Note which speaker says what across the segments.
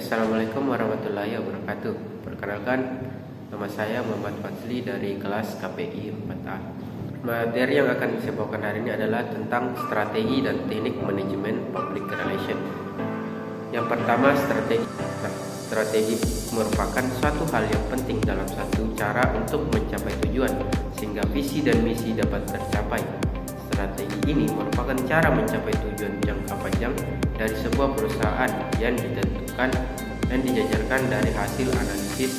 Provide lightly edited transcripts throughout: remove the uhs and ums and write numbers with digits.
Speaker 1: Assalamualaikum warahmatullahi wabarakatuh. Perkenalkan, nama saya Muhammad Fazli dari kelas KPI 4A. Materi yang akan saya bawakan hari ini adalah tentang strategi dan teknik manajemen public relation. Yang pertama, strategi. Strategi merupakan suatu hal yang penting dalam satu cara untuk mencapai tujuan, sehingga visi dan misi dapat tercapai. Strategi ini merupakan cara mencapai tujuan jangka panjang dari sebuah perusahaan yang ditentukan dan dijajarkan dari hasil analisis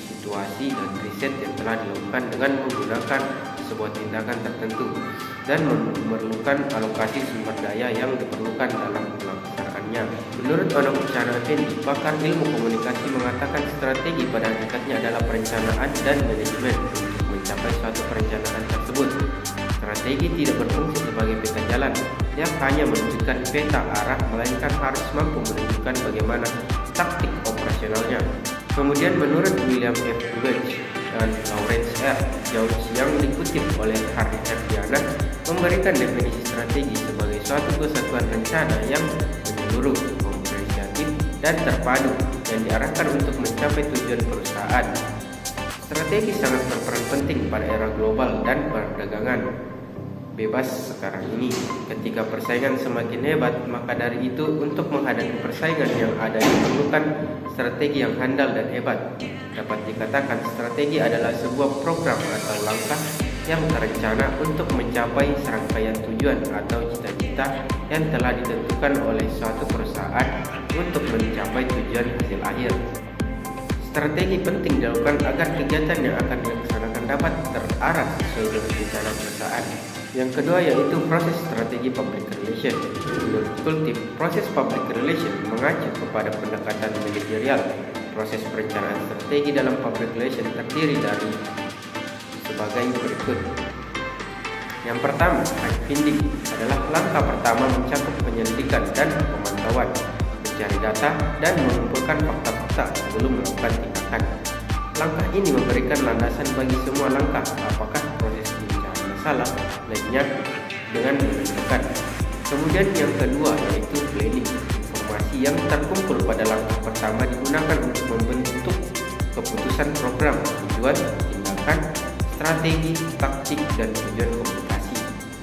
Speaker 1: situasi dan riset yang telah dilakukan dengan menggunakan sebuah tindakan tertentu dan memerlukan alokasi sumber daya yang diperlukan dalam melaksanakannya. Menurut Onok Chana Effendi, pakar ilmu komunikasi, mengatakan strategi pada hakikatnya adalah perencanaan dan manajemen untuk mencapai suatu perencanaan tersebut. Strategi tidak berfungsi sebagai peta jalan yang hanya menunjukkan peta arah, melainkan harus mampu menunjukkan bagaimana taktik operasionalnya. Kemudian menurut William F. Welch dan Lawrence R. Jones yang dikutip oleh Harry F. Diana, memberikan definisi strategi sebagai suatu kesatuan rencana yang menyeluruh, komprehensif, dan terpadu yang diarahkan untuk mencapai tujuan perusahaan. Strategi sangat berperan penting pada era global dan perdagangan bebas sekarang ini. Ketika persaingan semakin hebat, maka dari itu untuk menghadapi persaingan yang ada diperlukan strategi yang handal dan hebat. Dapat dikatakan strategi adalah sebuah program atau langkah yang terencana untuk mencapai serangkaian tujuan atau cita-cita yang telah ditentukan oleh suatu perusahaan untuk mencapai tujuan hasil akhir. Strategi penting dilakukan agar kegiatan yang akan dilaksanakan dapat terarah sesuai dengan rencana perusahaan. Yang kedua yaitu proses strategi public relation. Menurut Kultif, proses public relation mengacu kepada pendekatan manajerial. Proses perencanaan strategi dalam public relation terdiri dari sebagai berikut. Yang pertama, finding adalah langkah pertama mencakup penyelidikan dan pemantauan, mencari data dan mengumpulkan fakta-fakta sebelum melakukan tindakan. Langkah ini memberikan landasan bagi semua langkah, apakah proses pencarian masalah lainnya dengan menentukan. Kemudian yang kedua yaitu planning. Informasi yang terkumpul pada langkah pertama digunakan untuk membentuk keputusan program, tujuan, tindakan, strategi, taktik, dan tujuan komunikasi.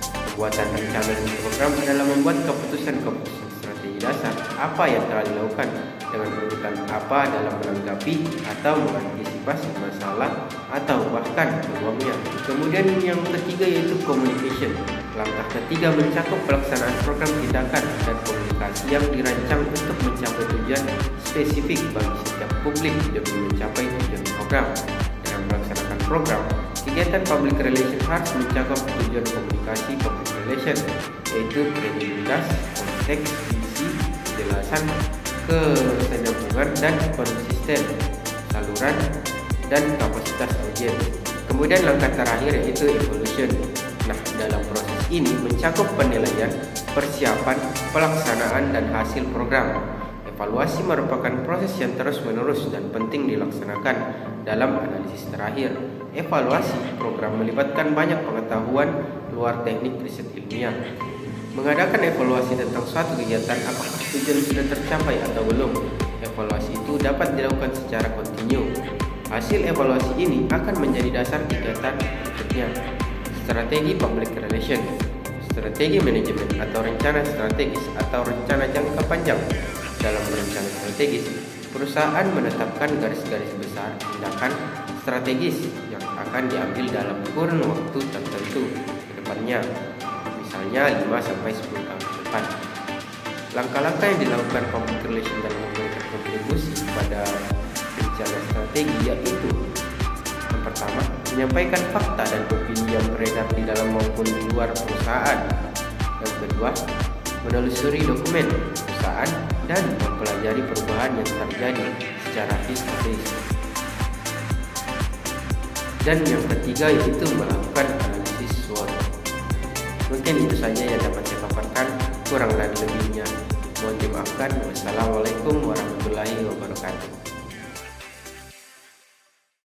Speaker 1: Pembuatan rencana dan program adalah membuat keputusan-keputusan strategi dasar apa yang telah dilakukan dengan menentukan apa dalam menanggapi atau mengantisipasi masalah atau bahkan peluangnya. Kemudian yang ketiga yaitu communication. Langkah ketiga mencakup pelaksanaan program tindakan dan komunikasi yang dirancang untuk mencapai tujuan spesifik bagi setiap publik demi mencapai tujuan program. Dengan melaksanakan program, kegiatan public relation harus mencakup tujuan komunikasi public relation, yaitu kredibilitas, konteks, visi, kejelasan, kesinambungan dan konsisten, saluran, dan kapasitas audiens. Kemudian langkah terakhir yaitu evaluation. Nah, dalam proses ini mencakup penilaian, persiapan, pelaksanaan, dan hasil program. Evaluasi merupakan proses yang terus-menerus dan penting dilaksanakan dalam analisis terakhir. Evaluasi program melibatkan banyak pengetahuan luar teknik riset ilmiah. Mengadakan evaluasi tentang suatu kegiatan, apakah tujuan sudah tercapai atau belum. Evaluasi itu dapat dilakukan secara kontinu. Hasil evaluasi ini akan menjadi dasar kegiatan berikutnya. Strategi public relation. Strategi manajemen atau rencana strategis atau rencana jangka panjang. Dalam rencana strategis, perusahaan menetapkan garis-garis besar tindakan strategis yang akan diambil dalam kurun waktu tertentu ke depannya. Misalnya 5-10 tahun ke depan. Langkah-langkah yang dilakukan public relation dalam memberikan kontribusi pada rencana strategi yaitu: yang pertama, menyampaikan fakta dan opini yang beredar di dalam maupun di luar perusahaan. Yang kedua, menelusuri dokumen perusahaan dan mempelajari perubahan yang terjadi secara historis. Dan yang ketiga yaitu melakukan analisis SWOT. Mungkin itu saja yang dapat saya paparkan, kurang dan lebihnya mohon dimaafkan. Wassalamualaikum warahmatullahi wabarakatuh.